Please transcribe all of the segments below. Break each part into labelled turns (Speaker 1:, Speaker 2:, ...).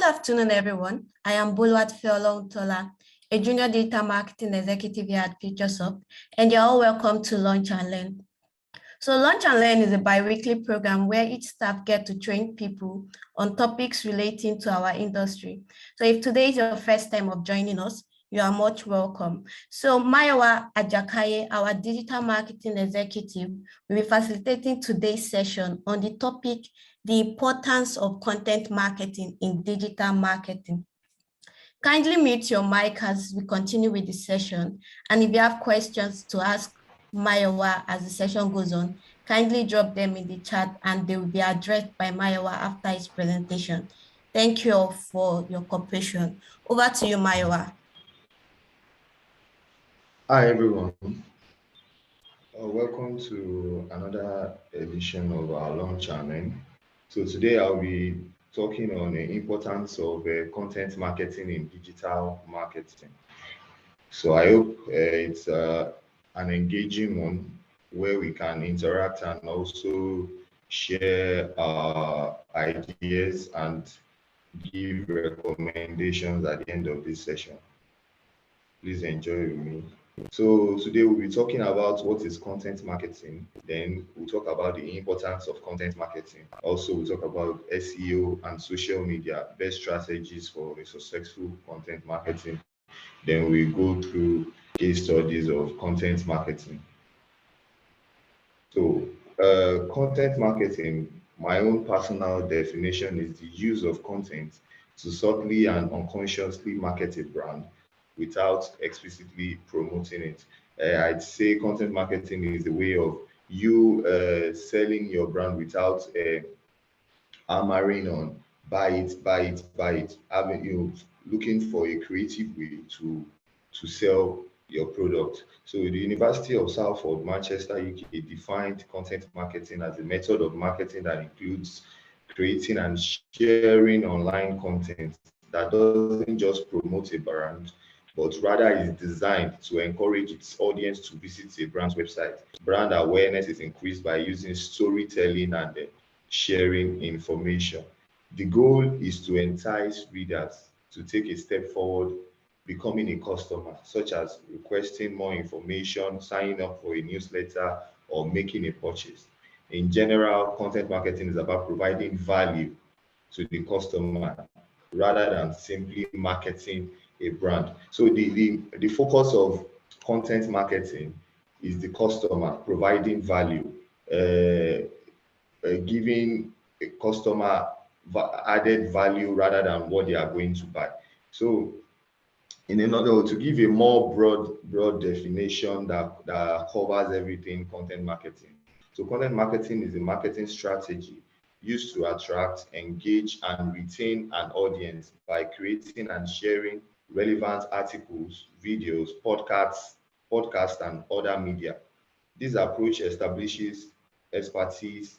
Speaker 1: afternoon, everyone. I am Bolwatfeola Untola, a junior data marketing executive here at Futuresoft, and you're all welcome to Lunch and Learn. So Lunch and Learn is a bi-weekly program where each staff get to train people on topics relating to our industry. So if today is your first time of joining us, you are much welcome. So Mayowa Ajakaiye, our digital marketing executive, will be facilitating today's session on the topic, the importance of content marketing in digital marketing. Kindly mute your mic as we continue with the session. And if you have questions to ask Mayowa as the session goes on, kindly drop them in the chat and they will be addressed by Mayowa after his presentation. Thank you all for your cooperation. Over to you, Mayowa.
Speaker 2: Hi, everyone. Welcome to another edition of our Lunch and Learn. So today I'll be talking on the importance of content marketing in digital marketing. So I hope it's an engaging one where we can interact and also share our ideas and give recommendations at the end of this session. Please enjoy with me. So today we'll be talking about what is content marketing. Then we'll talk about the importance of content marketing. Also, we'll talk about SEO and social media, best strategies for a successful content marketing. Then we go through case studies of content marketing. So content marketing, my own personal definition is the use of content to subtly and unconsciously market a brand without explicitly promoting it. I'd say content marketing is a way of you selling your brand without hammering on buy it, buy it, buy it. Having you looking for a creative way to sell your product. So the University of Salford, Manchester, UK defined content marketing as a method of marketing that includes creating and sharing online content that doesn't just promote a brand, but rather is designed to encourage its audience to visit a brand's website. Brand awareness is increased by using storytelling and sharing information. The goal is to entice readers to take a step forward, becoming a customer, such as requesting more information, signing up for a newsletter, or making a purchase. In general, content marketing is about providing value to the customer rather than simply marketing a brand. So the focus of content marketing is the customer, providing value, giving a customer added value rather than what they are going to buy. So in order to give a more broad definition that covers everything, content marketing. So content marketing is a marketing strategy used to attract, engage, and retain an audience by creating and sharing relevant articles, videos, podcasts, and other media. This approach establishes expertise,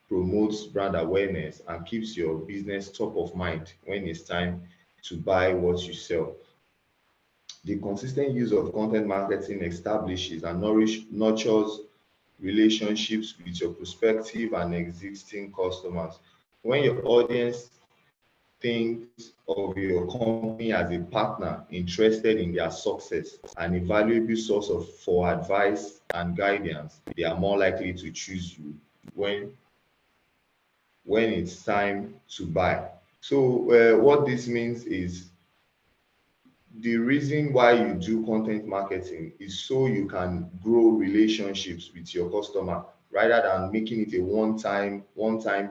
Speaker 2: promotes brand awareness, and keeps your business top of mind when it's time to buy what you sell. The consistent use of content marketing establishes and nurtures relationships with your prospective and existing customers. When your audience thinks of your company as a partner interested in their success and a valuable source for advice and guidance, they are more likely to choose you when it's time to buy. So what this means is the reason why you do content marketing is so you can grow relationships with your customer rather than making it a one-time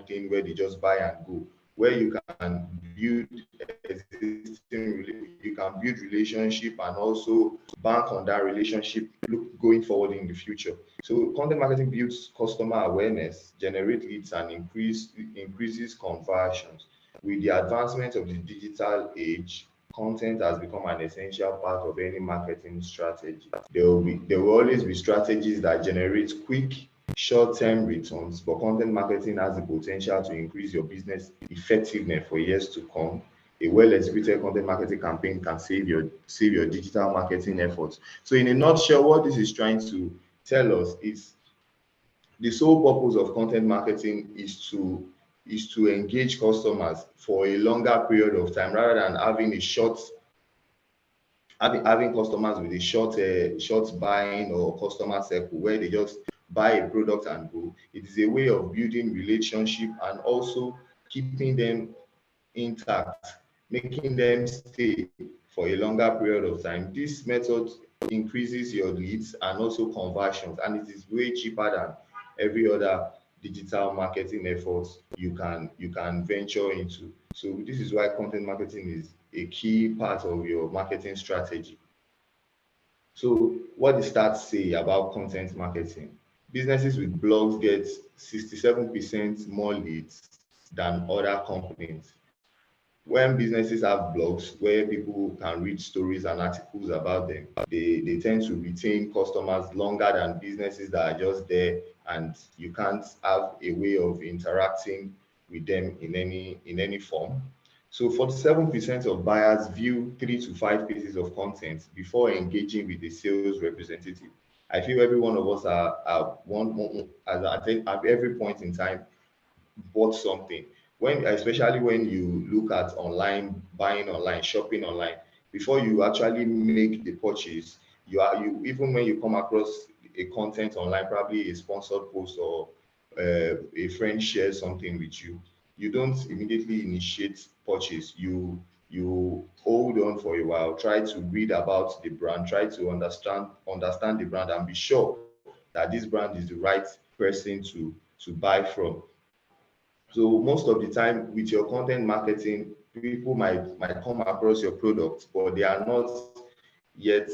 Speaker 2: thing where they just buy and go, where you can build relationship and also bank on that relationship going forward in the future. So content marketing builds customer awareness, generates leads, and increases conversions. With the advancement of the digital age, content has become an essential part of any marketing strategy. There will always be strategies that generate quick, short-term returns, but content marketing has the potential to increase your business effectiveness for years to come. A well-executed content marketing campaign can save your digital marketing efforts. So in a nutshell, what this is trying to tell us is the sole purpose of content marketing is is to engage customers for a longer period of time rather than having a having customers with a short buying or customer circle where they just buy a product and go. It is a way of building relationship and also keeping them intact, making them stay for a longer period of time. This method increases your leads and also conversions, and it is way cheaper than every other digital marketing efforts you can venture into. So this is why content marketing is a key part of your marketing strategy. So what the stats say about content marketing? Businesses with blogs get 67% more leads than other companies. When businesses have blogs where people can read stories and articles about them, they tend to retain customers longer than businesses that are just there and you can't have a way of interacting with them in any form. So 47% of buyers view 3 to 5 pieces of content before engaging with the sales representative. I feel every one of us are one at every point in time bought something. When especially when you look at online buying, online shopping online, before you actually make the purchase, you even when you come across a content online, probably a sponsored post or a friend shares something with you, you don't immediately initiate purchase. You hold on for a while, try to read about the brand, try to understand the brand and be sure that this brand is the right person to buy from. So most of the time with your content marketing, people might come across your product, but they are not yet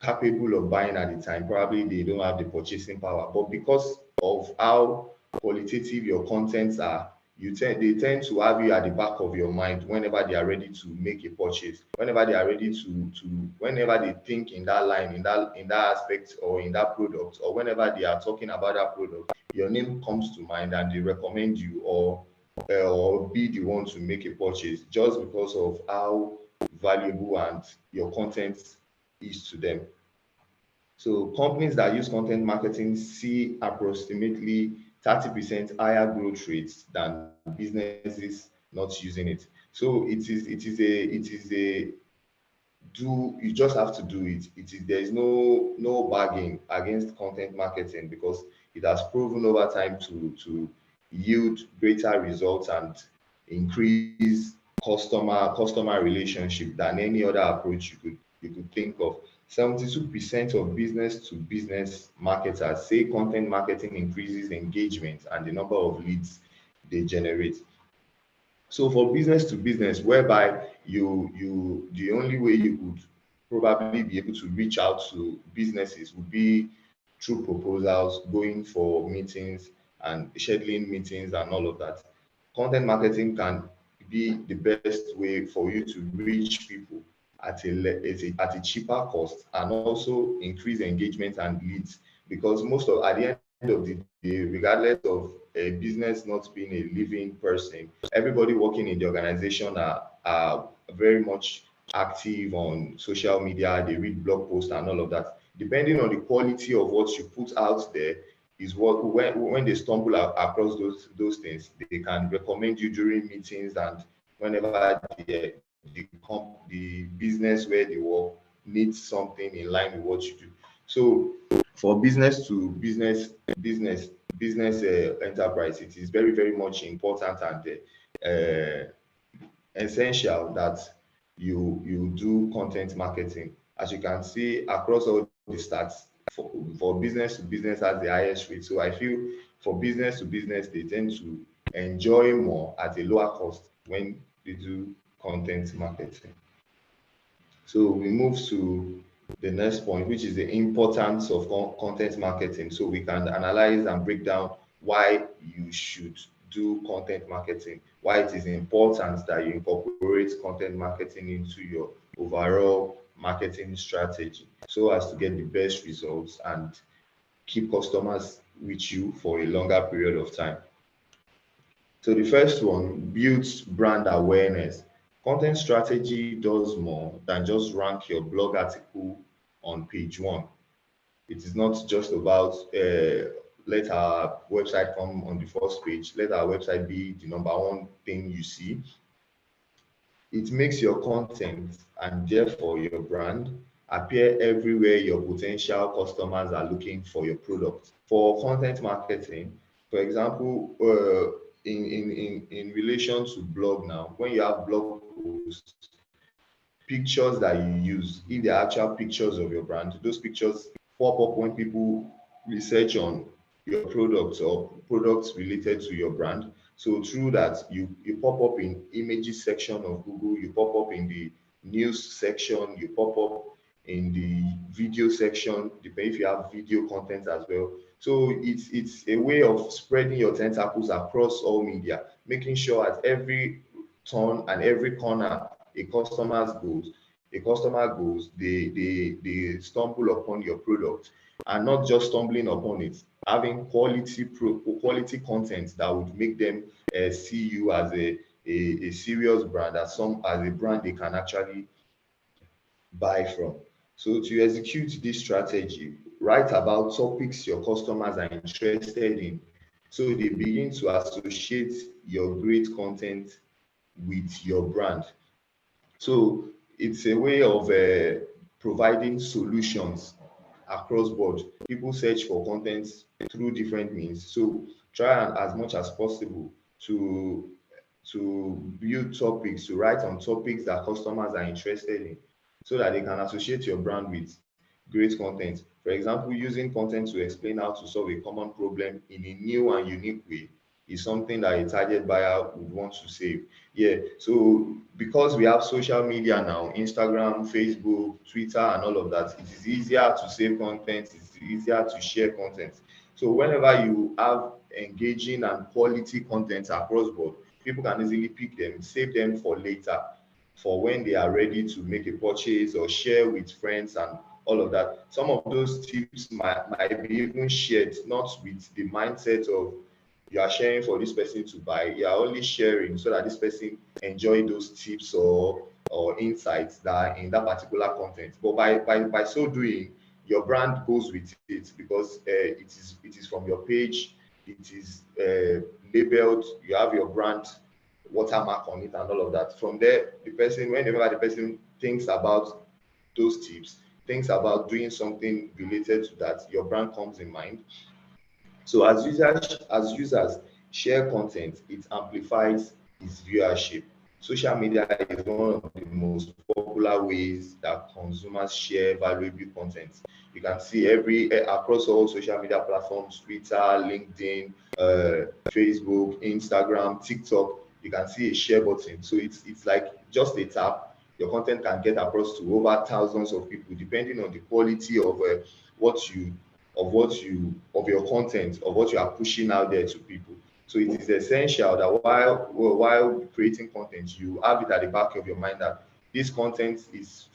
Speaker 2: capable of buying at the time. Probably they don't have the purchasing power. But because of how qualitative your contents are, they tend to have you at the back of your mind whenever they are ready to make a purchase, whenever they are ready to whenever they think in that line, in that aspect or in that product, or whenever they are talking about that product, your name comes to mind and they recommend you or be the one to make a purchase just because of how valuable and your content is to them. So companies that use content marketing see approximately 30% higher growth rates than businesses not using it. So it is a you just have to do it. There is no bargain against content marketing because it has proven over time to yield greater results and increase customer relationship than any other approach you could think of. 72% of business to business marketers say content marketing increases engagement and the number of leads they generate. So for business to business, whereby you the only way you could probably be able to reach out to businesses would be through proposals, going for meetings and scheduling meetings and all of that. Content marketing can be the best way for you to reach people at a cheaper cost and also increase engagement and leads because at the end of the day, regardless of a business not being a living person, everybody working in the organization are very much active on social media. They read blog posts and all of that. Depending on the quality of what you put out there, is what when they stumble across those things, they can recommend you during meetings and whenever the business where they work needs something in line with what you do. So for business to business enterprise, it is very very much important and essential that you do content marketing. As you can see across all the stats, for business to business has the highest rate. So I feel for business to business, they tend to enjoy more at a lower cost when they do content marketing. So we move to the next point, which is the importance of content marketing. So we can analyze and break down why you should do content marketing, why it is important that you incorporate content marketing into your overall marketing strategy so as to get the best results and keep customers with you for a longer period of time. So the first one builds brand awareness. Content strategy does more than just rank your blog article on page one. It is not just about let our website come on the first page, let our website be the number one thing you see. It makes your content and therefore your brand appear everywhere your potential customers are looking for your product. For content marketing, for example, in relation to blog now, when you have blog posts, pictures that you use, if they're actual pictures of your brand, those pictures pop up when people research on your products or products related to your brand. So through that, you pop up in images section of Google, you pop up in the news section, you pop up in the video section, depending if you have video content as well. So it's a way of spreading your tentacles across all media, making sure at every turn and every corner a customer goes, they stumble upon your product, and not just stumbling upon it, having quality content that would make them see you as a serious brand, as a brand they can actually buy from. So to execute this strategy, write about topics your customers are interested in. So they begin to associate your great content with your brand. So it's a way of providing solutions across board. People search for content through different means. So try and as much as possible to build topics, to write on topics that customers are interested in, so that they can associate your brand with great content. For example, using content to explain how to solve a common problem in a new and unique way is something that a target buyer would want to save. Yeah, so because we have social media now, Instagram, Facebook, Twitter, and all of that, it is easier to save content, it's easier to share content. So whenever you have engaging and quality content across board, people can easily pick them, save them for later, for when they are ready to make a purchase or share with friends and all of that. Some of those tips might be even shared, not with the mindset of you are sharing for this person to buy. You are only sharing so that this person enjoy those tips or insights that are in that particular content. But by so doing, your brand goes with it, because it is from your page, it is labeled, you have your brand watermark on it and all of that. From there, the person, whenever the person thinks about those tips, thinks about doing something related to that, your brand comes in mind. So as users share content, it amplifies its viewership. Social media is one of the most popular ways that consumers share valuable content. You can see across all social media platforms, Twitter, LinkedIn, Facebook, Instagram, TikTok, you can see a share button. So it's like just a tap. Your content can get across to over thousands of people, depending on the quality of what you of your content, of what you are pushing out there to people. So it is essential that while creating content, you have it at the back of your mind that this content it's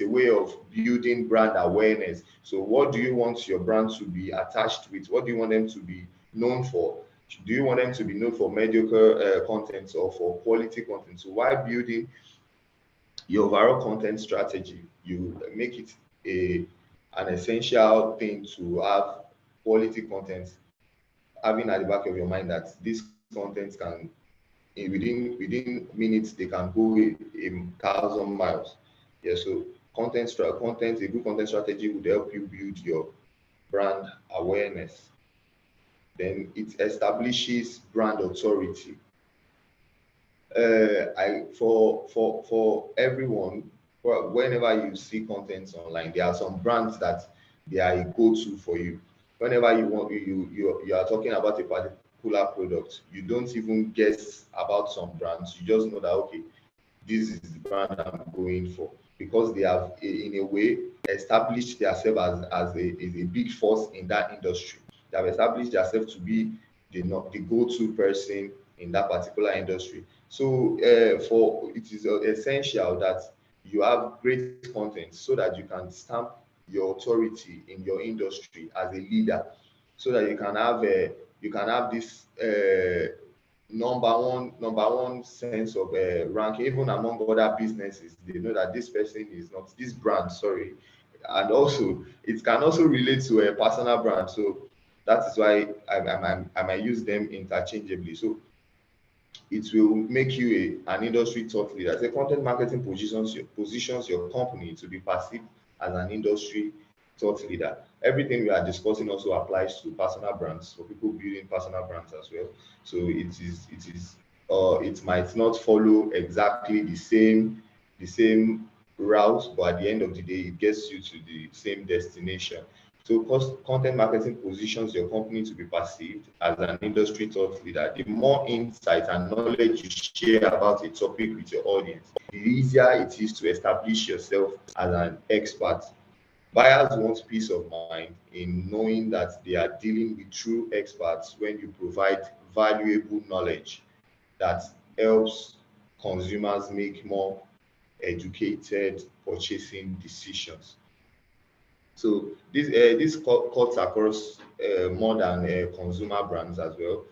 Speaker 2: a way of building brand awareness. So what do you want your brand to be attached with? What do you want them to be known for? Do you want them to be known for mediocre content or for quality content? So while building your overall content strategy, you make it an essential thing to have quality content, having at the back of your mind that this content can, within minutes, they can go a thousand miles. Yeah, so a good content strategy would help you build your brand awareness. Then it establishes brand authority. I for everyone, whenever you see content online, there are some brands that they are a go-to for you. Whenever you are talking about a particular product, you don't even guess about some brands. You just know that okay, this is the brand I'm going for, because they have in a way established themselves as a big force in that industry. They have established themselves to be the go-to person in that particular industry. So for it is essential that you have great content so that you can stamp your authority in your industry as a leader, so that you can have this number one sense of ranking even among other businesses. They know that this person is not this brand, sorry. And also it can also relate to a personal brand. So That is why I might use them interchangeably. So it will make you an industry thought leader. The content marketing positions your company to be perceived as an industry thought leader. Everything we are discussing also applies to personal brands, for people building personal brands as well. So it might not follow exactly the same route, but at the end of the day, it gets you to the same destination. So content marketing positions your company to be perceived as an industry thought leader. The more insight and knowledge you share about a topic with your audience, the easier it is to establish yourself as an expert. Buyers want peace of mind in knowing that they are dealing with true experts when you provide valuable knowledge that helps consumers make more educated purchasing decisions. So this cuts across more than consumer brands as well.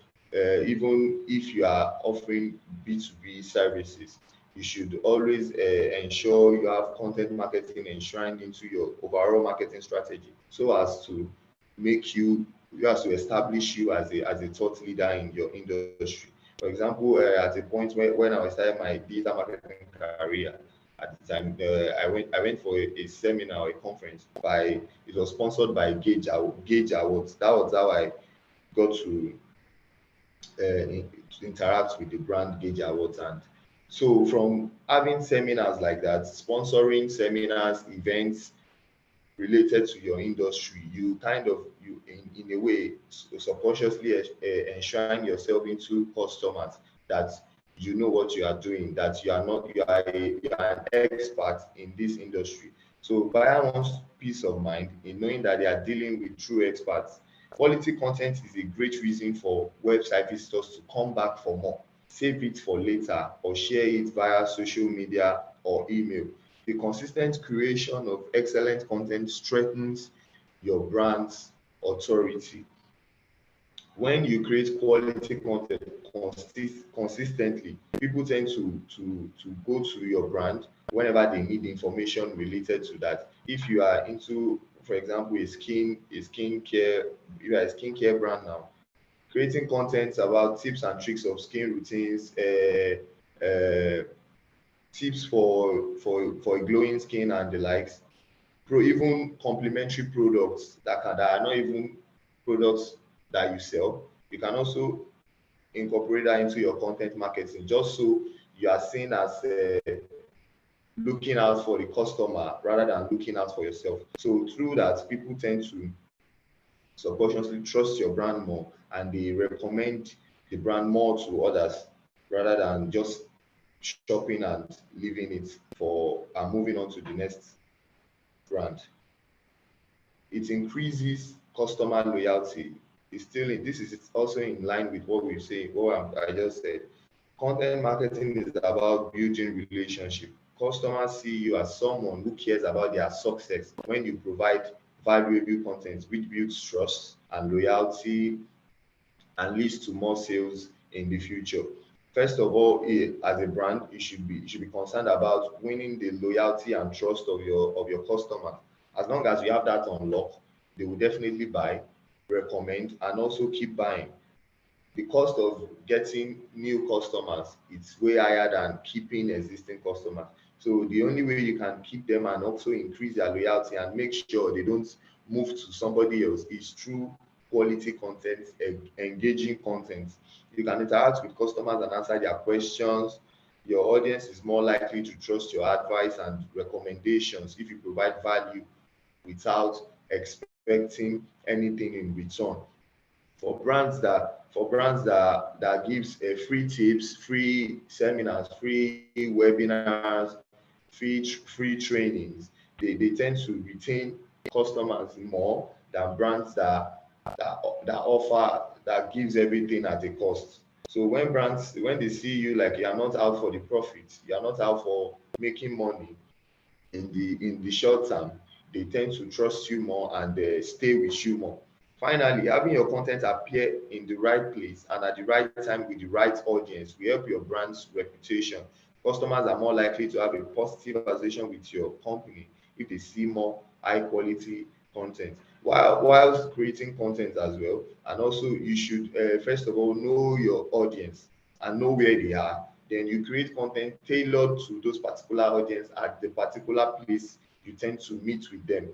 Speaker 2: Even if you are offering B2B services, you should always ensure you have content marketing enshrined into your overall marketing strategy, so as to make you as to establish you as a thought leader in your industry. For example, at a point when I was starting my digital marketing career, at the time, I went for a seminar, a conference by it was sponsored by Gauge Awards. That was how I got to interact with the brand Gauge Awards. And so from having seminars like that, sponsoring seminars, events related to your industry, you kind of in a way subconsciously enshrine yourself into customers that you know what you are doing, that you are not you are an expert in this industry. So buyer wants peace of mind in knowing that they are dealing with true experts. Quality content is a great reason for website visitors to come back for more. Save it for later or share it via social media or email. The consistent creation of excellent content strengthens your brand's authority. When you create quality content consistently, people tend to go to your brand whenever they need information related to that. If you are into, for example, a skincare, you are a skincare brand now, creating content about tips and tricks of skin routines, tips for a glowing skin and the likes, even complementary products that are not even products that you sell. You can also incorporate that into your content marketing, just so you are seen as looking out for the customer rather than looking out for yourself. So through that, people tend to subconsciously trust your brand more, and they recommend the brand more to others rather than just shopping and leaving it for and moving on to the next brand. It increases customer loyalty. This is also in line with what we say, I just said. Content marketing is about building relationship. Customers see you as someone who cares about their success when you provide valuable content, which builds trust and loyalty and leads to more sales in the future. First of all, as a brand, you should be concerned about winning the loyalty and trust of your customers. As long as you have that unlocked, they will definitely buy, recommend, and also keep buying. The cost of getting new customers is way higher than keeping existing customers. So the only way you can keep them and also increase their loyalty and make sure they don't move to somebody else is through quality content, engaging content. You can interact with customers and answer their questions. Your audience is more likely to trust your advice and recommendations if you provide value without expecting anything in return. For brands that gives free tips, free seminars, free webinars, free trainings, they tend to retain customers more than brands that offer that gives everything at a cost. So when they see you like you are not out for the profit, you are not out for making money in the short term, they tend to trust you more and stay with you more. Finally, having your content appear in the right place and at the right time with the right audience will help your brand's reputation. Customers are more likely to have a positive association with your company if they see more high quality content. While creating content as well, and also you should first of all know your audience and know where they are. Then you create content tailored to those particular audience at the particular place you tend to meet with them,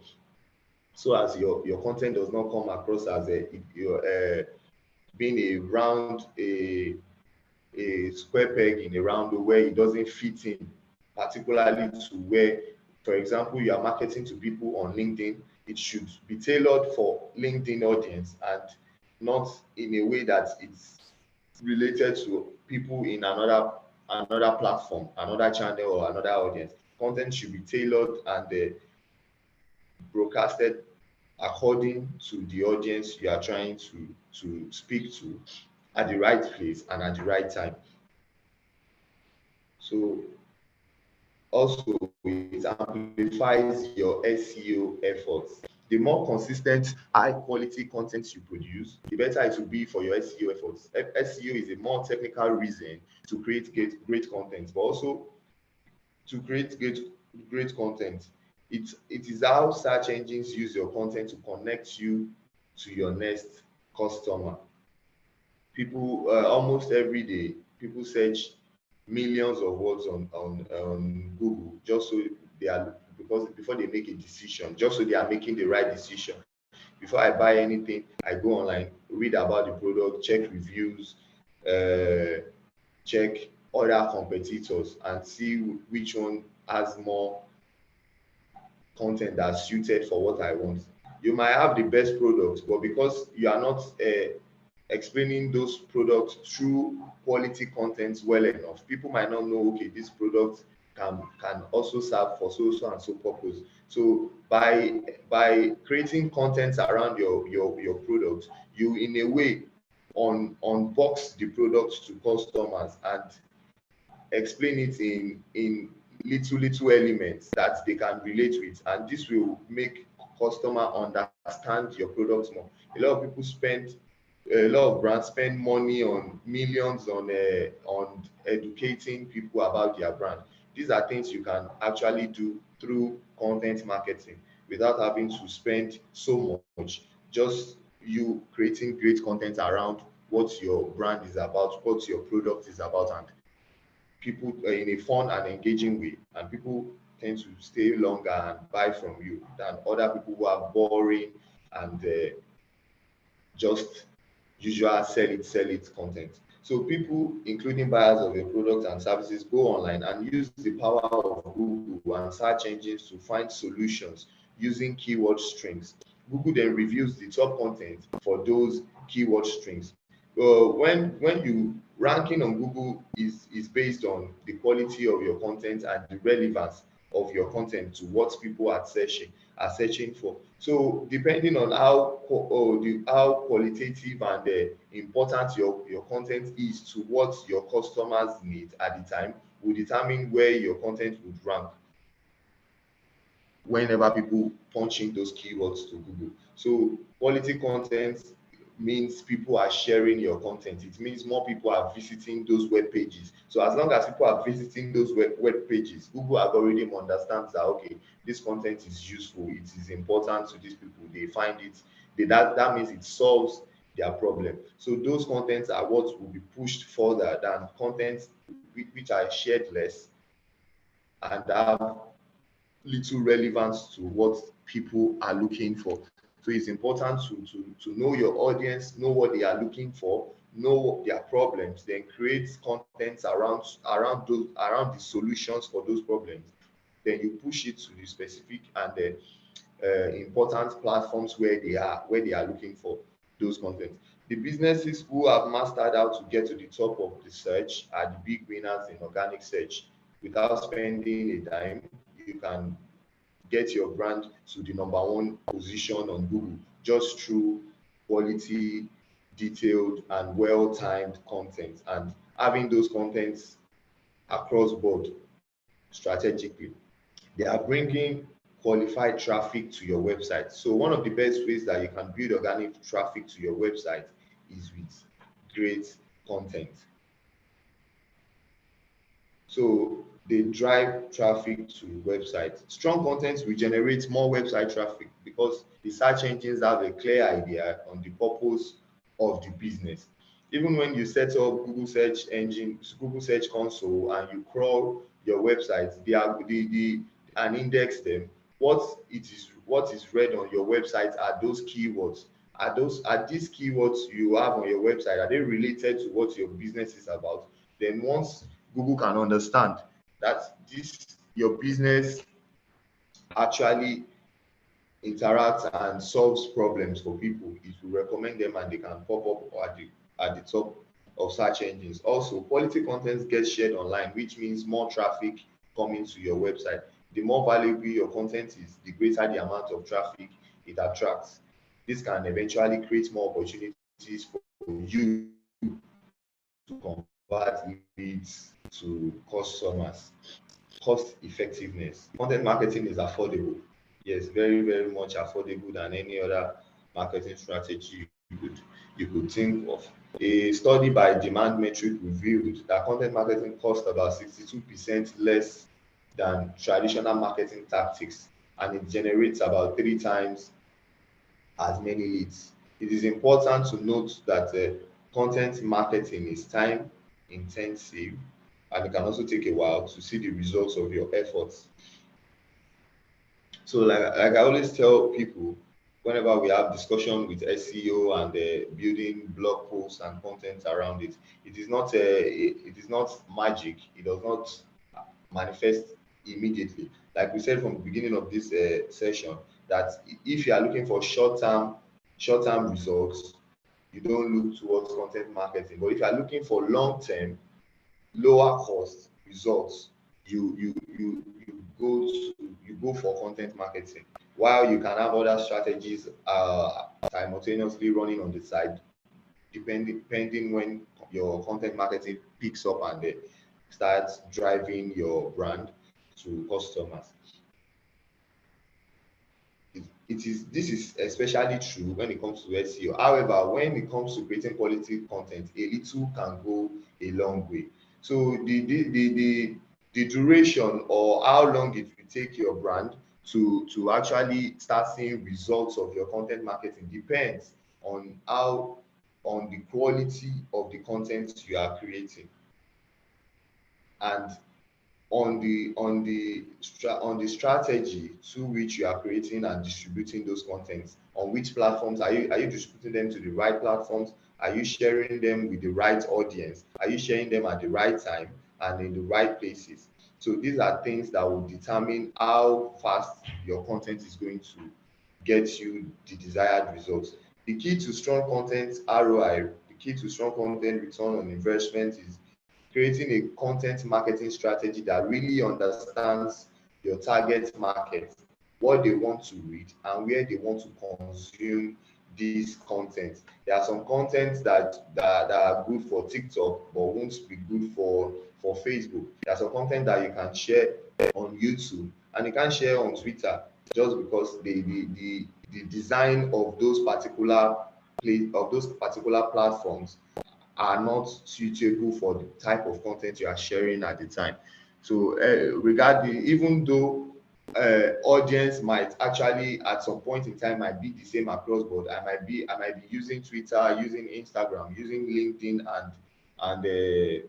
Speaker 2: so as your content does not come across as being a square peg in a round hole where it doesn't fit in, particularly to where, for example, you are marketing to people on LinkedIn. It should be tailored for LinkedIn audience and not in a way that it's related to people in another platform, another channel, or another audience. Content should be tailored and broadcasted according to the audience you are trying to speak to at the right place and at the right time. So also it amplifies your SEO efforts. The more consistent, high quality content you produce, the better it will be for your SEO efforts. SEO is a more technical reason to create great content, but also to create great content. It is how search engines use your content to connect you to your next customer. People almost every day, people search millions of words on Google just so they are, because before they make a decision, just so they are making the right decision. Before I buy anything, I go online, read about the product, check reviews, check other competitors, and see which one has more content that's suited for what I want. You might have the best products, but because you are not explaining those products through quality content well enough, people might not know, okay, this product can also serve for so and so purpose. So by creating content around your product, you in a way unbox the product to customers and explain it in little elements that they can relate with, and this will make customer understand your products more. A lot of brands spend money on millions on educating people about their brand. These are things you can actually do through content marketing without having to spend so much. Just you creating great content around what your brand is about, what your product is about, and people in a fun and engaging way, and people tend to stay longer and buy from you than other people who are boring and just usual sell it content. So people, including buyers of your products and services, go online and use the power of Google and search engines to find solutions using keyword strings. Google then reviews the top content for those keyword strings. When you ranking on Google is based on the quality of your content and the relevance of your content to what people are searching for. So depending on how qualitative and important your content is to what your customers need at the time, will determine where your content would rank whenever people punch in those keywords to Google. So quality content means people are sharing your content. It means more people are visiting those web pages. So as long as people are visiting those web pages, Google algorithm understands that, okay, this content is useful, it is important to these people. They find it. That means it solves their problem. So those contents are what will be pushed further than content which are shared less and have little relevance to what people are looking for. So it's important to know your audience, know what they are looking for, know their problems, then create content around the solutions for those problems. Then you push it to the specific and the important platforms where they are looking for those content. The businesses who have mastered how to get to the top of the search are the big winners in organic search. Without spending a dime, you can get your brand to the number one position on Google just through quality, detailed, and well-timed content, and having those contents across board strategically. They are bringing qualified traffic to your website. So one of the best ways that you can build organic traffic to your website is with great content. So they drive traffic to websites. Strong content will generate more website traffic because the search engines have a clear idea on the purpose of the business. Even when you set up Google search engine, Google Search Console, and you crawl your websites, and index them, what is read on your website are those keywords. Are these keywords you have on your website, are they related to what your business is about? Then once Google can understand that this your business actually interacts and solves problems for people, it will recommend them and they can pop up at the top of search engines. Also, quality content gets shared online, which means more traffic coming to your website. The more valuable your content is, the greater the amount of traffic it attracts. This can eventually create more opportunities for you to convert leads to customers. Cost effectiveness. Content marketing is affordable. Yes, very, very much affordable than any other marketing strategy you could think of. A study by Demand Metric revealed that content marketing costs about 62% less than traditional marketing tactics, and it generates about 3 times as many leads. It is important to note that content marketing is time intensive and it can also take a while to see the results of your efforts. So like I always tell people, whenever we have discussion with SEO and building blog posts and content around it, it is not magic. It does not manifest immediately. Like we said from the beginning of this session, that if you are looking for short-term results, you don't look towards content marketing. But if you are looking for long-term, lower cost results, you go for content marketing. While you can have other strategies simultaneously running on the side, depending when your content marketing picks up and starts driving your brand to customers. This is especially true when it comes to SEO. However, when it comes to creating quality content, a little can go a long way. So the duration or how long it will take your brand to actually start seeing results of your content marketing depends on the quality of the content you are creating, and on the strategy to which you are creating and distributing those contents. On which platforms are you distributing them to? The right platforms? Are you sharing them with the right audience? Are you sharing them at the right time and in the right places? So these are things that will determine how fast your content is going to get you the desired results. The key to strong content ROI, the key to strong content return on investment, is creating a content marketing strategy that really understands your target market, what they want to read, and where they want to consume this content. There are some contents that are good for TikTok but won't be good for Facebook. There's some content that you can share on YouTube and you can share on Twitter, just because the design of those particular platforms are not suitable for the type of content you are sharing at the time. So regarding, even though audience might actually at some point in time might be the same across board, I might be using Twitter, using Instagram, using LinkedIn and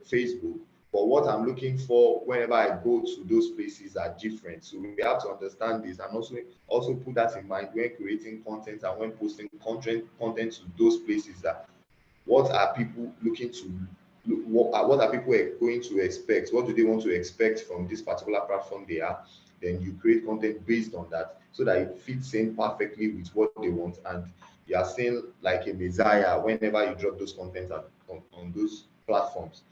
Speaker 2: Facebook, but what I'm looking for whenever I go to those places are different. So we have to understand this and also put that in mind when creating content and when posting content to those places. That what are people looking to what are people going to expect? What do they want to expect from this particular platform they are? Then you create content based on that so that it fits in perfectly with what they want, and you are seen like a messiah whenever you drop those content on those platforms.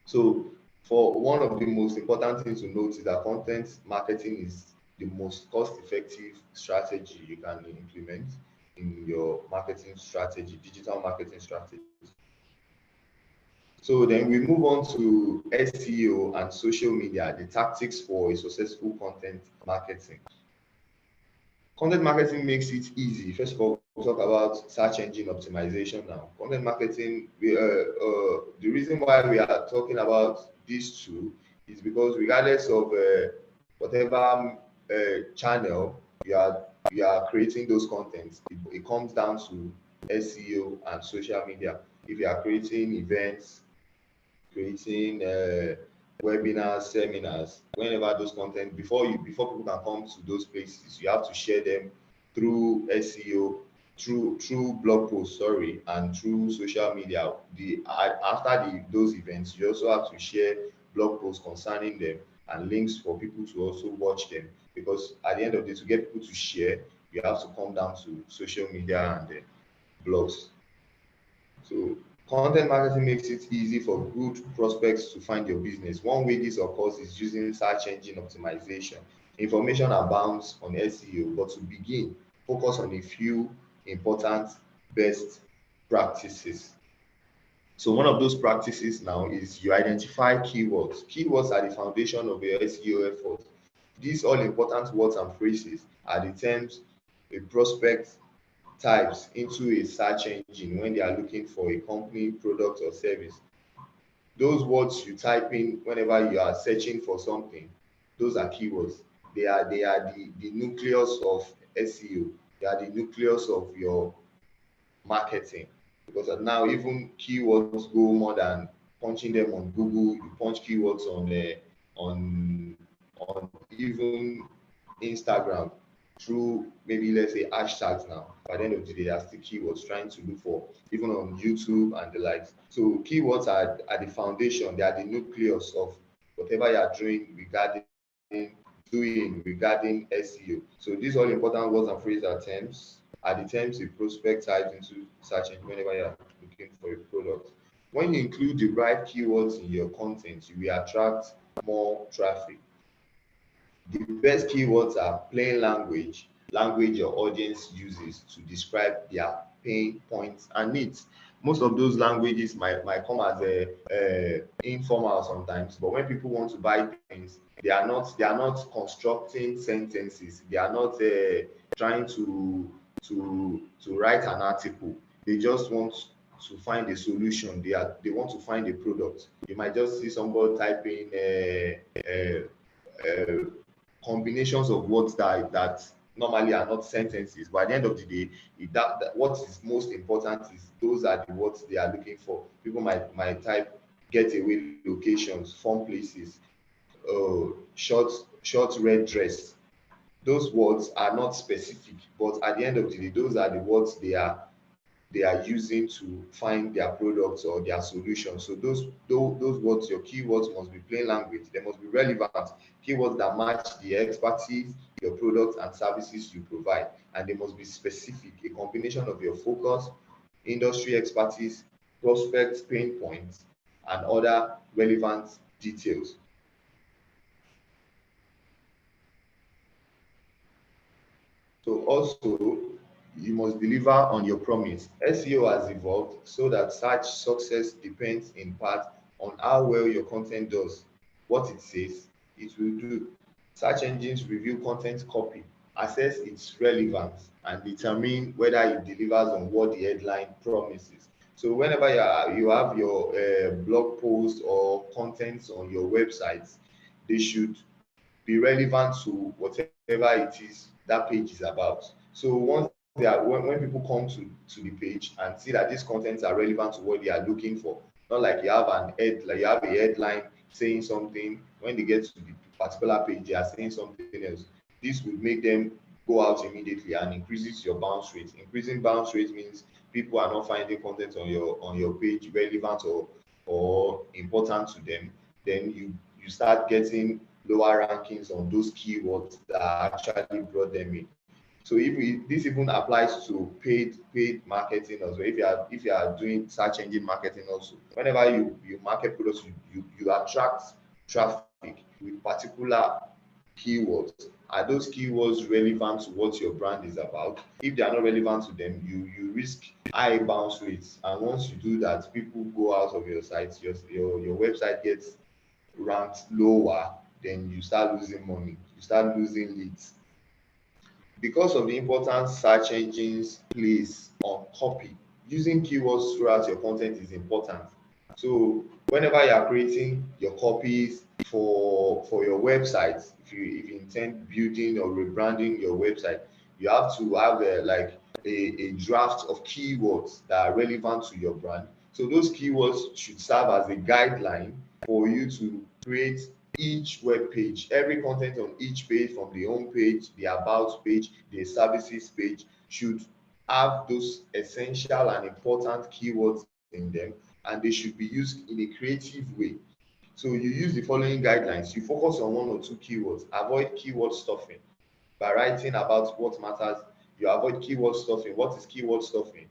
Speaker 2: So for one of the most important things to note is that content marketing is the most cost-effective strategy you can implement in your marketing strategy, digital marketing strategy. So then we move on to SEO and social media, the tactics for a successful content marketing. Content marketing makes it easy. First of all, we'll talk about search engine optimization now. Content marketing, the reason why we are talking about these two is because regardless of whatever channel you are creating those contents, it comes down to SEO and social media. If you are creating events, creating webinars, seminars, whenever those content, before people can come to those places, you have to share them through SEO, through blog posts, sorry, and through social media. After those events, you also have to share blog posts concerning them and links for people to also watch them. Because at the end of the day, to get people to share, you have to come down to social media and blogs. So content marketing makes it easy for good prospects to find your business. One way this occurs is using search engine optimization. Information abounds on SEO, but to begin, focus on a few important best practices. So one of those practices now is you identify keywords. Keywords are the foundation of your SEO effort. These all important words and phrases are the terms a prospect types into a search engine when they are looking for a company, product, or service. Those words you type in whenever you are searching for something, those are keywords. They are the nucleus of SEO. They are the nucleus of your marketing. Because now even keywords go more than punching them on Google. You punch keywords on even Instagram through maybe let's say hashtags now. By the end of the day, they are still keywords trying to look for, even on YouTube and the likes. So keywords are the foundation, they are the nucleus of whatever you are doing regarding SEO. So these all important words and phrases are the terms a prospect types into search engine whenever you are looking for a product. When you include the right keywords in your content, you will attract more traffic. The best keywords are plain language your audience uses to describe their pain points and needs. Most of those languages might come as a informal sometimes, but when people want to buy things, they are not constructing sentences. They are not trying to write an article. They just want to find a solution. They want to find a product. You might just see somebody typing combinations of words that normally are not sentences, but at the end of the day, what is most important is those are the words they are looking for. People might type getaway locations, fun places, short red dress. Those words are not specific, but at the end of the day, those are the words they are using to find their products or their solutions. So those words, your keywords must be plain language. They must be relevant. Keywords that match the expertise, your products and services you provide, and they must be specific. A combination of your focus, industry expertise, prospect pain points, and other relevant details. So also, you must deliver on your promise. SEO has evolved so that search success depends in part on how well your content does what it says it will do. Search engines review content copy, assess its relevance, and determine whether it delivers on what the headline promises. So whenever you have your blog post or contents on your websites, they should be relevant to whatever it is that page is about. So once when people come to the page and see that these contents are relevant to what they are looking for, not like you have a headline saying something, when they get to the particular page they are saying something else. This would make them go out immediately and increases your bounce rate. Increasing bounce rate means people are not finding content on your page relevant or important to them. Then you start getting lower rankings on those keywords that actually brought them in. So this even applies to paid marketing as well. If you are doing search engine marketing also, whenever you market products, you attract traffic with particular keywords. Are those keywords relevant to what your brand is about? If they are not relevant to them, you risk high bounce rates. And once you do that, people go out of your site, your website gets ranked lower, then you start losing money, you start losing leads. Because of the importance search engines place on copy, using keywords throughout your content is important. So whenever you are creating your copies for your website, if you intend building or rebranding your website, you have to have a draft of keywords that are relevant to your brand. So those keywords should serve as a guideline for you to create each web page. Every content on each page, from the home page, the about page, the services page, should have those essential and important keywords in them, and they should be used in a creative way. So you use the following guidelines. You focus on one or two keywords. Avoid keyword stuffing. By writing about what matters, you avoid keyword stuffing. What is keyword stuffing?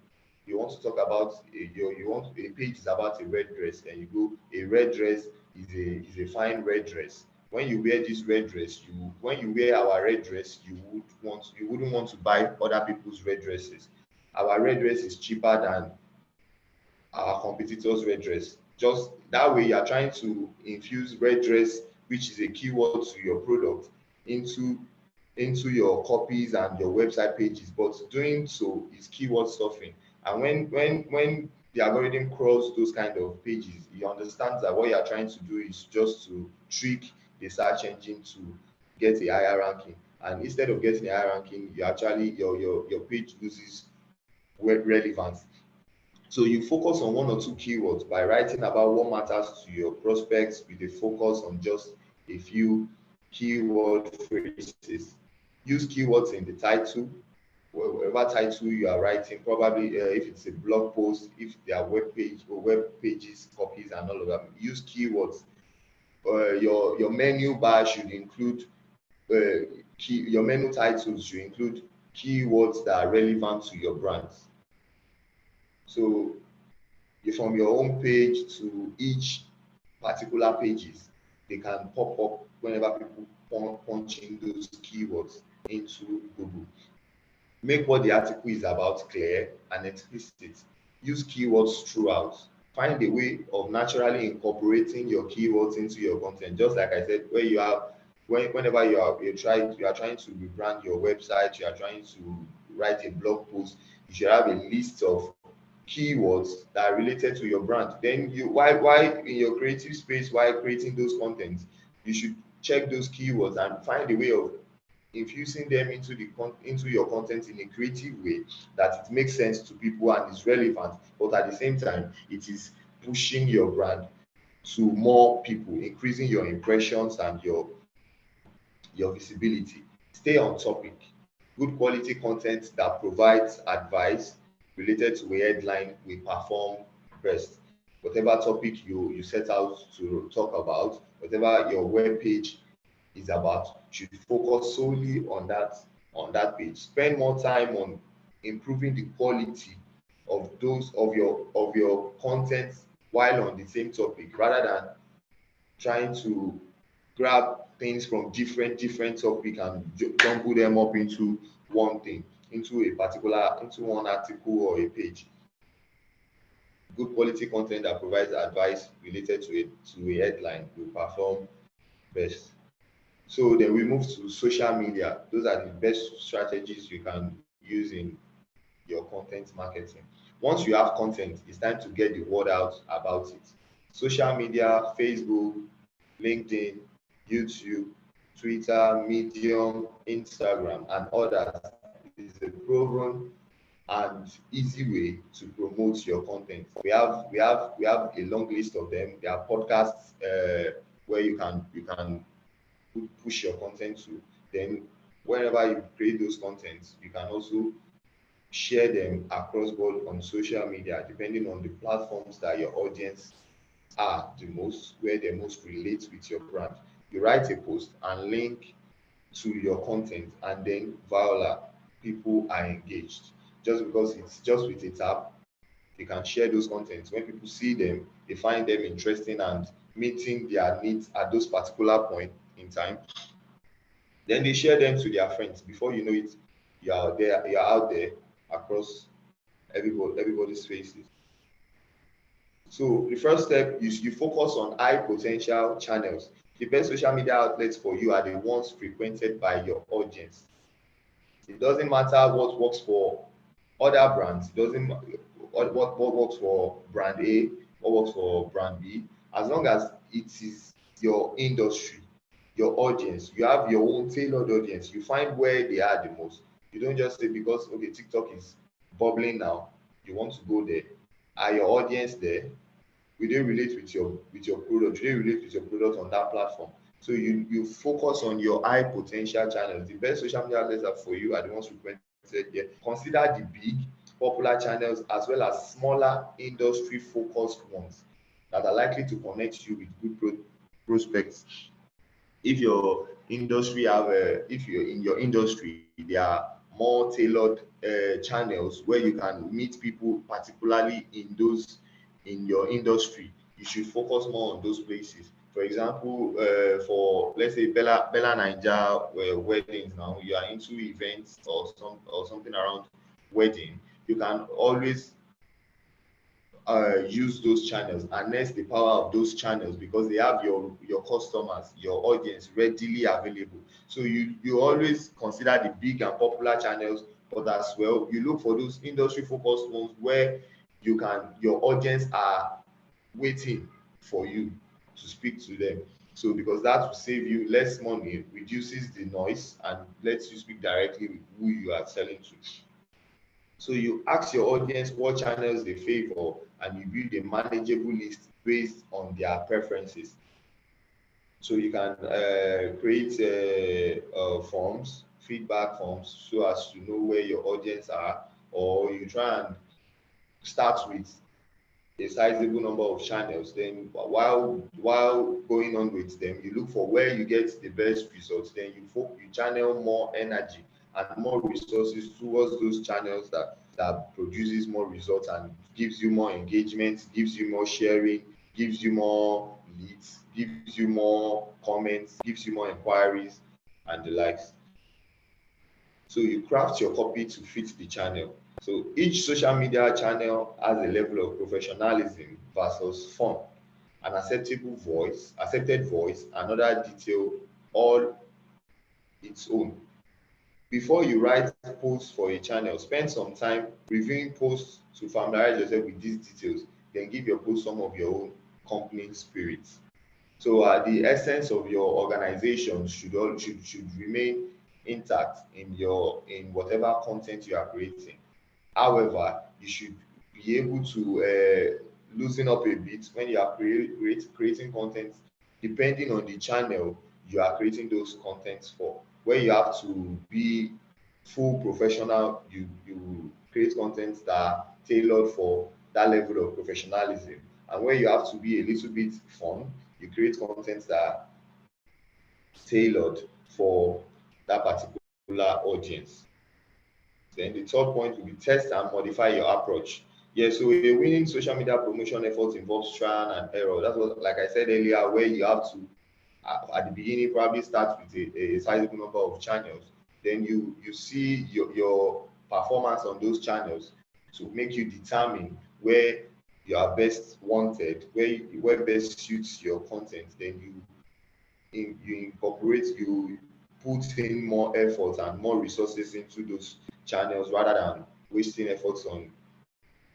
Speaker 2: You want to talk about you want a page is about a red dress, and you go, a red dress is a fine red dress. When you wear this red dress, when you wear our red dress, you wouldn't want to buy other people's red dresses. Our red dress is cheaper than our competitors' red dress. Just that way, you are trying to infuse red dress, which is a keyword to your product, into your copies and your website pages. But doing so is keyword stuffing. And when the algorithm crawls those kind of pages, it understands that what you are trying to do is just to trick the search engine to get a higher ranking. And instead of getting a higher ranking, you actually your page loses relevance. So you focus on one or two keywords by writing about what matters to your prospects with a focus on just a few keyword phrases. Use keywords in the title, whatever title you are writing, probably if it's a blog post, if there are web page or web pages, copies, and all of that. Use keywords. Your menu bar should include your menu titles should include keywords that are relevant to your brands. So from your home page to each particular pages, they can pop up whenever people punch in those keywords into Google. Make what the article is about clear and explicit. Use keywords throughout. Find a way of naturally incorporating your keywords into your content. Just like I said, where you have whenever you are trying to rebrand your website, you are trying to write a blog post, you should have a list of keywords that are related to your brand. Then why in your creative space, while creating those contents, you should check those keywords and find a way of infusing them into your content in a creative way that it makes sense to people and is relevant, but at the same time it is pushing your brand to more people, increasing your impressions and your visibility. Stay on topic. Good quality content that provides advice related to a headline will perform best. Whatever topic you set out to talk about, whatever your web page is about, should focus solely on that page. Spend more time on improving the quality of your content while on the same topic, rather than trying to grab things from different topic and jumble them up into one thing, into one article or a page. Good quality content that provides advice related to a headline will perform best. So then we move to social media. Those are the best strategies you can use in your content marketing. Once you have content, it's time to get the word out about it. Social media, Facebook, LinkedIn, YouTube, Twitter, Medium, Instagram, and others is a proven and easy way to promote your content. We have a long list of them. There are podcasts where you can push your content to. Then whenever you create those contents, you can also share them across board on social media, depending on the platforms that your audience are the most, where they most relate with your brand. You write a post and link to your content, and then voila, people are engaged. Just because it's just with a tap, you can share those contents. When people see them, they find them interesting and meeting their needs at those particular point in time. Then they share them to their friends. Before you know it, you're out there across everybody's faces. So the first step is you focus on high potential channels. The best social media outlets for you are the ones frequented by your audience. It doesn't matter what works for other brands. It doesn't what works for brand A, what works for brand B. as long as it is your industry, your audience, you have your own tailored audience, you find where they are the most. You don't just say because okay, TikTok is bubbling now, you want to go there. Are your audience there? Will they relate with your product? Do they relate with your product on that platform? So you focus on your high potential channels. The best social media outlets are for you are the ones frequented here. Consider the big popular channels as well as smaller industry focused ones that are likely to connect you with good prospects. If your industry if you're in your industry, there are more tailored channels where you can meet people particularly in your industry. You should focus more on those places. For example, for let's say Bella Naija weddings, now you are into events or something around wedding, you can always use those channels, harness the power of those channels because they have your customers, your audience readily available. So you always consider the big and popular channels, but as well you look for those industry focused ones where your audience are waiting for you to speak to them. So because that will save you less money, reduces the noise, and lets you speak directly with who you are selling to. So you ask your audience what channels they favor and you build a manageable list based on their preferences. So you can create forms, feedback forms, so as to know where your audience are, or you try and start with a sizable number of channels. Then while going on with them, you look for where you get the best results. Then you channel more energy and more resources towards those channels that produces more results and gives you more engagement, gives you more sharing, gives you more leads, gives you more comments, gives you more inquiries and the likes. So you craft your copy to fit the channel. So each social media channel has a level of professionalism versus fun, an accepted voice, another detail, all its own. Before you write posts for a channel, spend some time reviewing posts to familiarize yourself with these details, then give your post some of your own company spirit. So the essence of your organization should remain intact in whatever content you are creating. However, you should be able to loosen up a bit when you are creating content, depending on the channel you are creating those contents for. Where you have to be full professional, you create content that are tailored for that level of professionalism. And where you have to be a little bit fun, you create content that are tailored for that particular audience. Then the third point will be test and modify your approach. Yeah, so a winning social media promotion effort involves trial and error. That's what, like I said earlier, where you have to, at the beginning, probably start with a sizable number of channels. Then you see your performance on those channels to make you determine where you are best wanted, where best suits your content. Then you put in more effort and more resources into those channels rather than wasting efforts on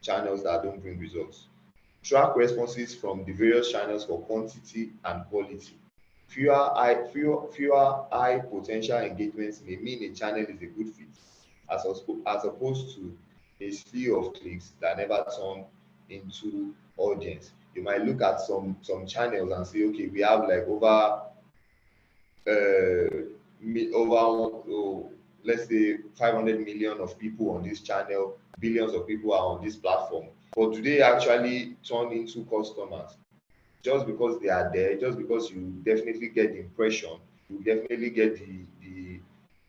Speaker 2: channels that don't bring results. Track responses from the various channels for quantity and quality. Fewer high potential engagements may mean a channel is a good fit, as opposed to a slew of clicks that never turn into audience. You might look at some channels and say, okay, we have like let's say 500 million of people on this channel, billions of people are on this platform, but do they actually turn into customers? Just because they are there, just because you definitely get the impression, you definitely get the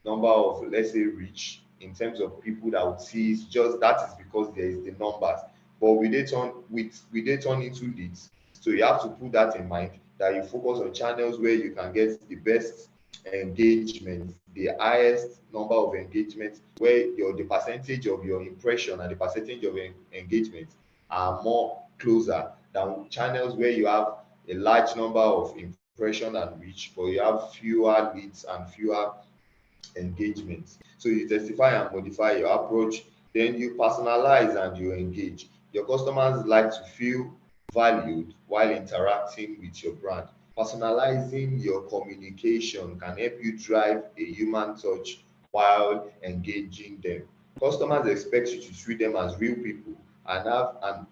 Speaker 2: number of, let's say, reach in terms of people that would see it, just that is because there is the numbers. But will they turn into leads? So you have to put that in mind, that you focus on channels where you can get the best engagement, the highest number of engagements, where the percentage of your impression and the percentage of engagement are more closer than channels where you have a large number of impression and reach, but you have fewer leads and fewer engagements. So you testify and modify your approach, then you personalize and you engage. Your customers like to feel valued while interacting with your brand. Personalizing your communication can help you drive a human touch while engaging them. Customers expect you to treat them as real people and have an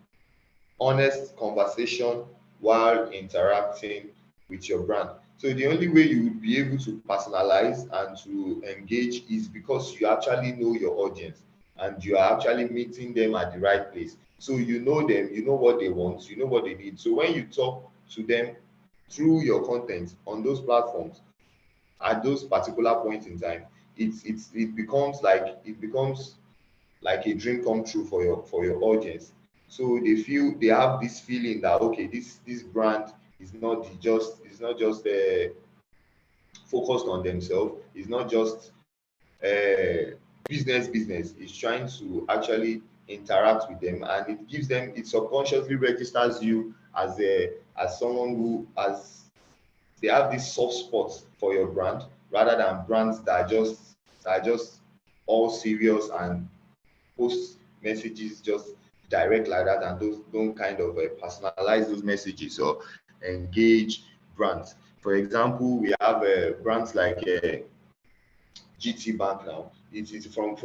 Speaker 2: honest conversation while interacting with your brand. So the only way you would be able to personalize and to engage is because you actually know your audience and you are actually meeting them at the right place. So you know them, you know what they want, you know what they need. So when you talk to them through your content on those platforms at those particular points in time, it becomes like a dream come true for your audience. So they have this feeling that okay, this brand is not just focused on themselves. It's not just business. It's trying to actually interact with them, and it gives them, it subconsciously registers you as someone who has, they have this soft spot for your brand rather than brands that are just all serious and post messages just direct like that, and those don't kind of personalize those messages or engage brands. For example, we have brands like GT Bank now. It is from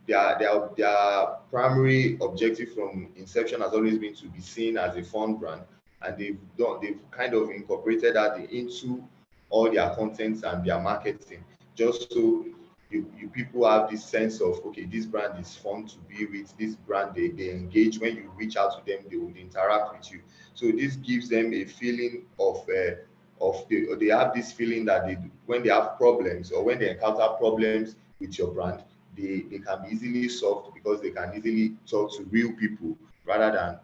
Speaker 2: their primary objective from inception has always been to be seen as a fun brand, and they've kind of incorporated that into all their contents and their marketing, just so you people have this sense of okay, this brand is fun to be with, this brand they engage. When you reach out to them, they would interact with you. So this gives them a feeling of they have this feeling that when they have problems or when they encounter problems with your brand, they can be easily solved because they can easily talk to real people rather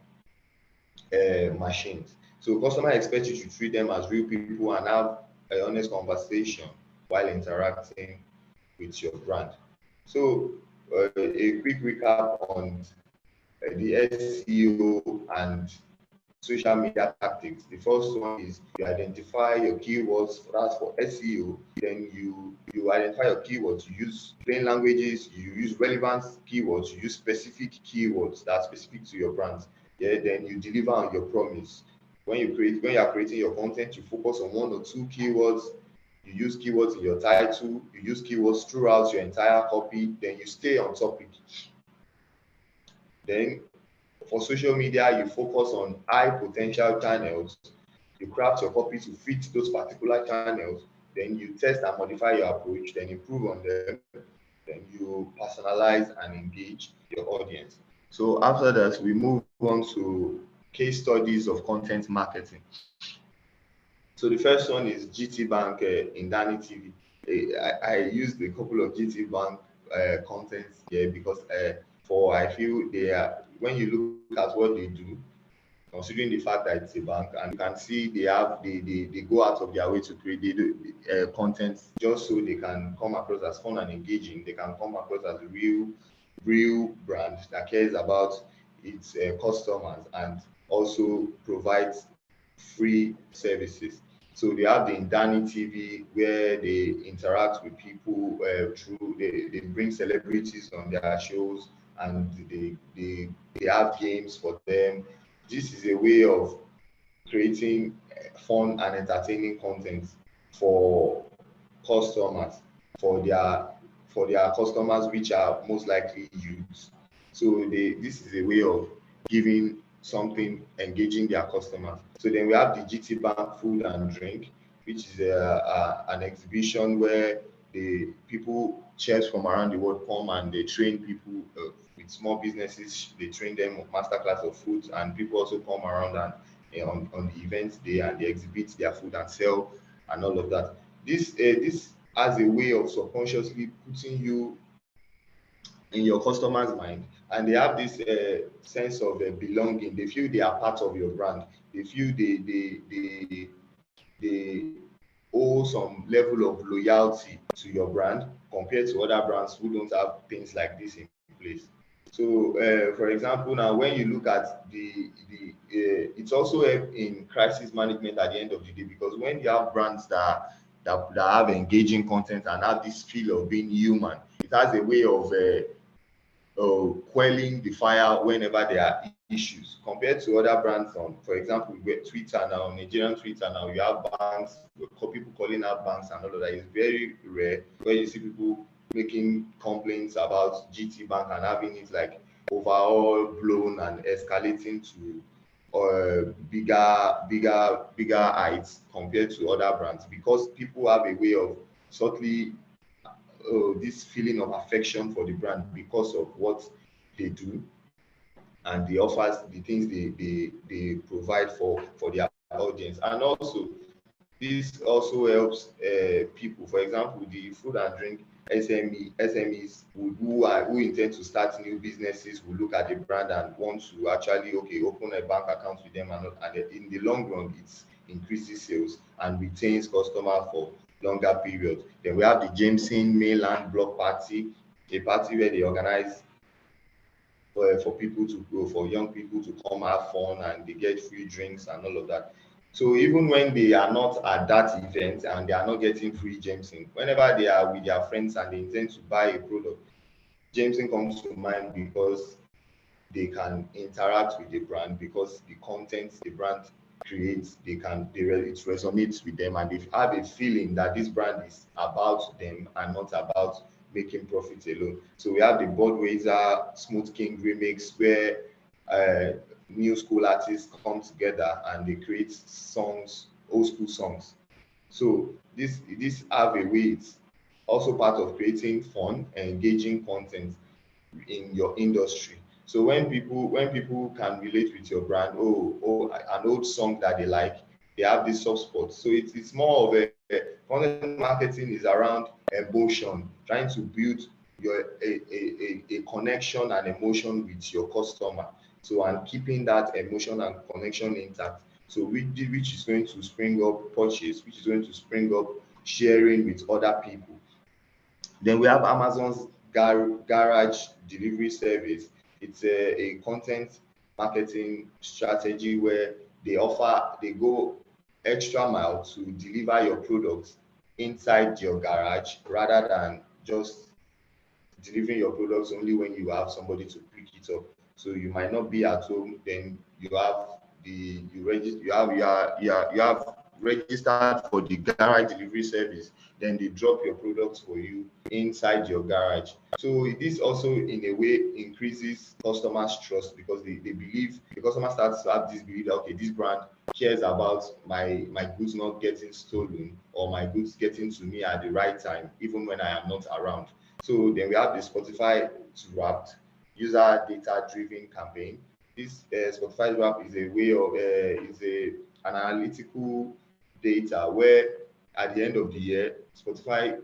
Speaker 2: than machines. So customer expect you to treat them as real people and have an honest conversation while interacting with your brand. So a quick recap on the SEO and social media tactics. The first one is you identify your keywords. That's for SEO. Then you identify your keywords. You use plain languages. You use relevant keywords. You use specific keywords that are specific to your brand. Yeah. Then you deliver on your promise. When you are creating your content, you focus on one or two keywords. You use keywords in your title. You use keywords throughout your entire copy. Then you stay on topic. Then for social media, you focus on high potential channels. You craft your copy to fit those particular channels. Then you test and modify your approach, then improve on them. Then you personalize and engage your audience. So after that, we move on to case studies of content marketing. So the first one is GT Bank in Dani TV. I used a couple of GT Bank contents here because I feel they are, when you look at what they do, considering the fact that it's a bank, and you can see they go out of their way to create content just so they can come across as fun and engaging. They can come across as a real brand that cares about its customers and also provides free services. So they have the Indani TV where they interact with people through they bring celebrities on their shows, and they have games for them. This is a way of creating fun and entertaining content for customers, for their customers, which are most likely youths. So this is a way of giving something, engaging their customers. So then we have the GT Bank Food and Drink, which is an exhibition where the people, chefs from around the world, come and they train people with small businesses. They train them masterclass of food, and people also come around and on the event day, and they exhibit their food and sell and all of that. This has a way of subconsciously putting you in your customer's mind, and they have this sense of belonging. They feel they are part of your brand. They feel they owe some level of loyalty to your brand compared to other brands who don't have things like this in place. So, for example, now when you look at it's also in crisis management at the end of the day, because when you have brands that have engaging content and have this feel of being human, it has a way of quelling the fire whenever there are issues compared to other brands on, for example, Twitter now, Nigerian Twitter now, you have banks, people calling out banks and all of that. It's very rare where you see people making complaints about GT Bank and having it like overall blown and escalating to bigger heights compared to other brands, because people have a way of subtly this feeling of affection for the brand because of what they do and the offers, the things they provide for their audience. And also this also helps people, for example, the food and drink SMEs who intend to start new businesses will look at the brand and want to actually open a bank account with them, and in the long run it increases sales and retains customer for longer periods. Then we have the Jameson Mainland Block Party, a party where they organize for people to go, for young people to come have fun, and they get free drinks and all of that. So even when they are not at that event and they are not getting free Jameson, whenever they are with their friends and they intend to buy a product, Jameson comes to mind because they can interact with the brand, because the content the brand creates, it resonates with them, and they have a feeling that this brand is about them and not about making profit alone. So we have the Budweiser Smooth King remix, where new school artists come together and they create songs, old school songs. So this have a way, it's also part of creating fun and engaging content in your industry. So when people can relate with your brand, an old song that they like, they have this soft spot. So it's more of a content marketing is around emotion, trying to build a connection and emotion with your customer. So, and keeping that emotion and connection intact. So which is going to spring up purchase, which is going to spring up sharing with other people. Then we have Amazon's garage delivery service. It's a content marketing strategy where they go extra mile to deliver your products inside your garage, rather than just delivering your products only when you have somebody to pick it up. So you might not be at home, then you have you have registered for the garage delivery service, then they drop your products for you inside your garage. So this also in a way increases customers' trust, because they believe, the customer starts to have this belief that okay, this brand cares about my goods not getting stolen, or my goods getting to me at the right time even when I am not around. So then we have the Spotify Wrapped user data driven campaign. This Spotify Wrap is a way of an analytical data where at the end of the year, Spotify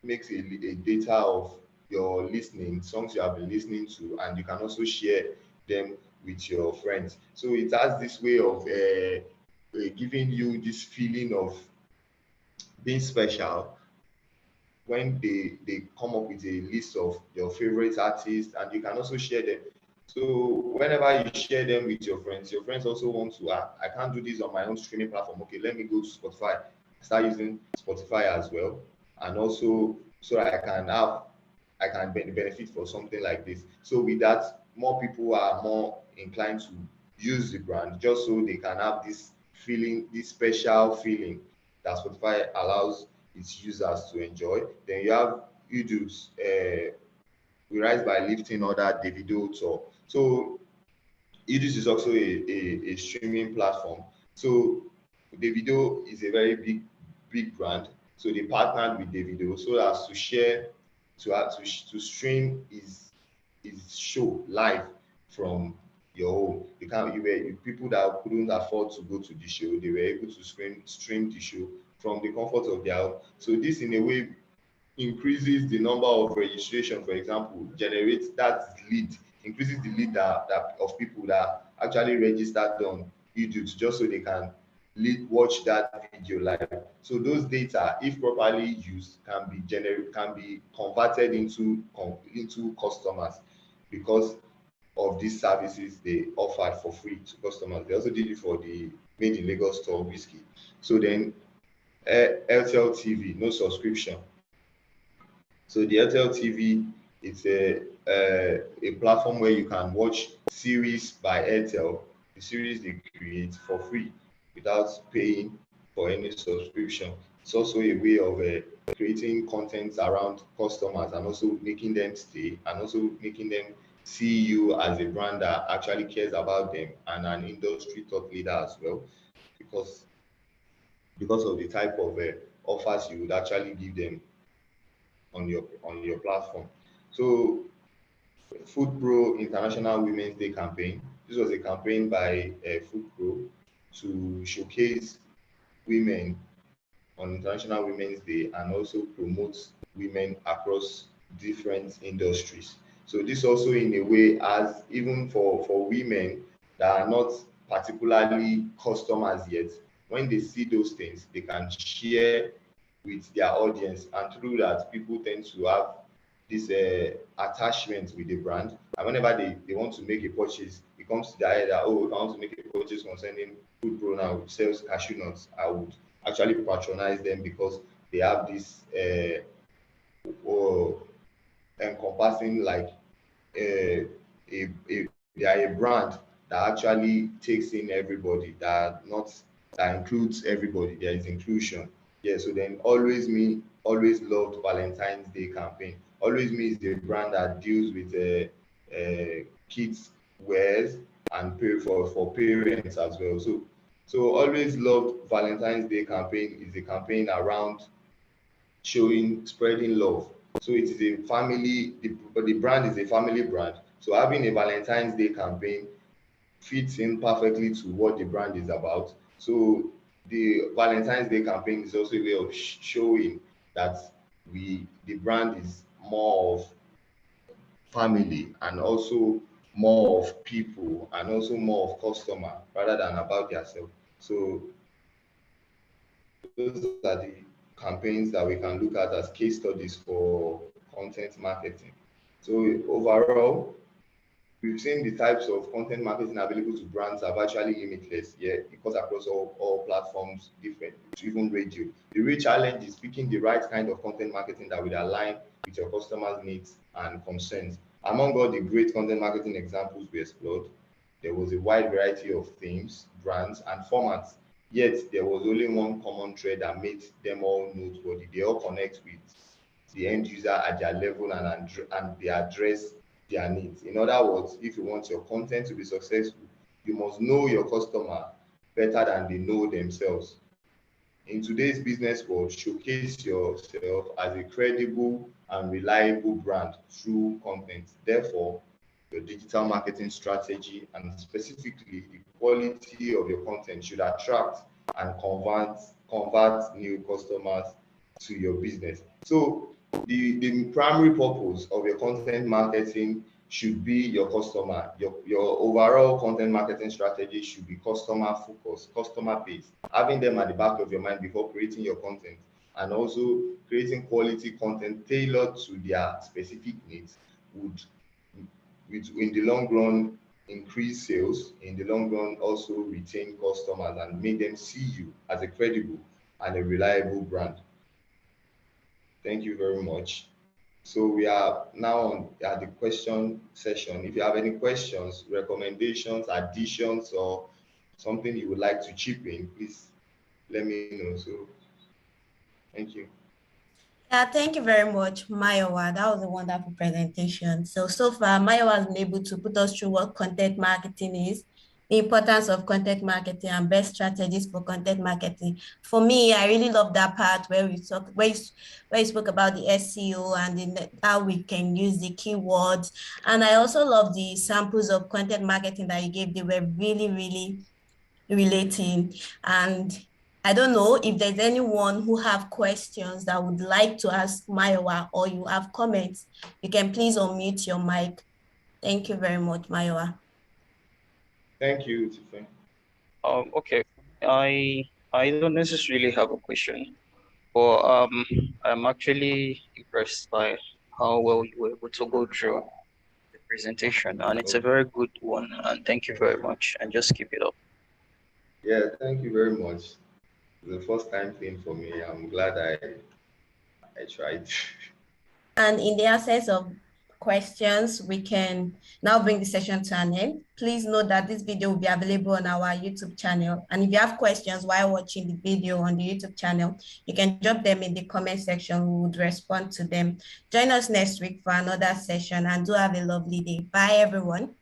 Speaker 2: makes a data of your listening, songs you have been listening to, and you can also share them with your friends. So it has this way of giving you this feeling of being special when they come up with a list of your favorite artists, and you can also share them. So whenever you share them with your friends also want to, I can't do this on my own streaming platform. Okay, let me go to Spotify, start using Spotify as well, and also so I can benefit for something like this. So with that, more people are more inclined to use the brand, just so they can have this feeling, this special feeling that Spotify allows its users to enjoy. Then you have Udo's We Rise by Lifting Other Davido tour. So Udus is also a streaming platform. So Davido is a very big brand. So they partnered with Davido so as to share to stream his show live from your home. People that couldn't afford to go to the show, they were able to stream the show from the comfort of their home. So this in a way increases the number of registration, for example, generates that lead, increases the lead that of people that actually registered on YouTube, just so they can watch that video live. So those data, if properly used, can be converted into customers, because of these services they offered for free to customers. They also did it for the Made in Lagos store whiskey. So then Airtel TV, no subscription. So the Airtel TV It's a platform where you can watch series by Airtel, the series they create for free without paying for any subscription. It's also a way of creating content around customers and also making them stay and also making them see you as a brand that actually cares about them and an industry thought leader as well, because of the type of offers you would actually give them on your platform. So Food Pro International Women's Day campaign. This was a campaign by Food Pro to showcase women on International Women's Day and also promote women across different industries. So this also in a way as even for women that are not particularly customers yet, when they see those things, they can share with their audience, and through that, people tend to have this attachment with the brand. And whenever they want to make a purchase, it comes to their head that, oh, if I want to make a purchase concerning Food Pro now, which sells cashew nuts, I would actually patronize them because they have this encompassing like they are a brand that actually takes in everybody, that includes everybody. There is inclusion. Yeah, so then always loved Valentine's Day campaign. Always Me is the brand that deals with kids wears and pay for parents as well. So always loved Valentine's Day campaign is a campaign around spreading love. So it is a family, the brand is a family brand. So having a Valentine's Day campaign fits in perfectly to what the brand is about. So the Valentine's Day campaign is also a way of showing that the brand is more of family and also more of people and also more of customer rather than about yourself. So those are the campaigns that we can look at as case studies for content marketing. So overall, we've seen the types of content marketing available to brands are virtually limitless. Yeah, it goes across all platforms, different to even radio. The real challenge is picking the right kind of content marketing that will align with your customers' needs and concerns. Among all the great content marketing examples we explored, there was a wide variety of themes, brands, and formats. Yet there was only one common thread that made them all noteworthy. They all connect with the end user at their level and they address their needs. In other words, if you want your content to be successful, you must know your customer better than they know themselves. In today's business world, showcase yourself as a credible and reliable brand through content. Therefore, your digital marketing strategy and specifically the quality of your content should attract and convert new customers to your business. So the primary purpose of your content marketing should be your customer. Your overall content marketing strategy should be customer focused, customer based, having them at the back of your mind before creating your content, and also creating quality content tailored to their specific needs would in the long run increase sales, in the long run also retain customers and make them see you as a credible and a reliable brand. Thank you very much. So we are now at the question session. If you have any questions, recommendations, additions, or something you would like to chip in, please let me know. So thank you.
Speaker 1: Yeah, thank you very much, Mayowa. That was a wonderful presentation. So far, Mayowa has been able to put us through what content marketing is, the importance of content marketing and best strategies for content marketing. For me, I really love that part where where you spoke about the SEO and how we can use the keywords. And I also love the samples of content marketing that you gave. They were really, really relating. And I don't know if there's anyone who have questions that would like to ask Mayowa, or you have comments, you can please unmute your mic. Thank you very much, Mayowa.
Speaker 2: Thank you, Tiffany.
Speaker 3: Okay. I don't necessarily have a question, but I'm actually impressed by how well you were able to go through the presentation, and it's a very good one. And thank you very much. And just keep it up.
Speaker 2: Yeah, thank you very much. It's the first time thing for me. I'm glad I tried.
Speaker 1: And in the absence of questions, we can now bring the session to an end. Please note that this video will be available on our YouTube channel. And if you have questions while watching the video on the YouTube channel, you can drop them in the comment section. We would respond to them. Join us next week for another session and do have a lovely day. Bye, everyone.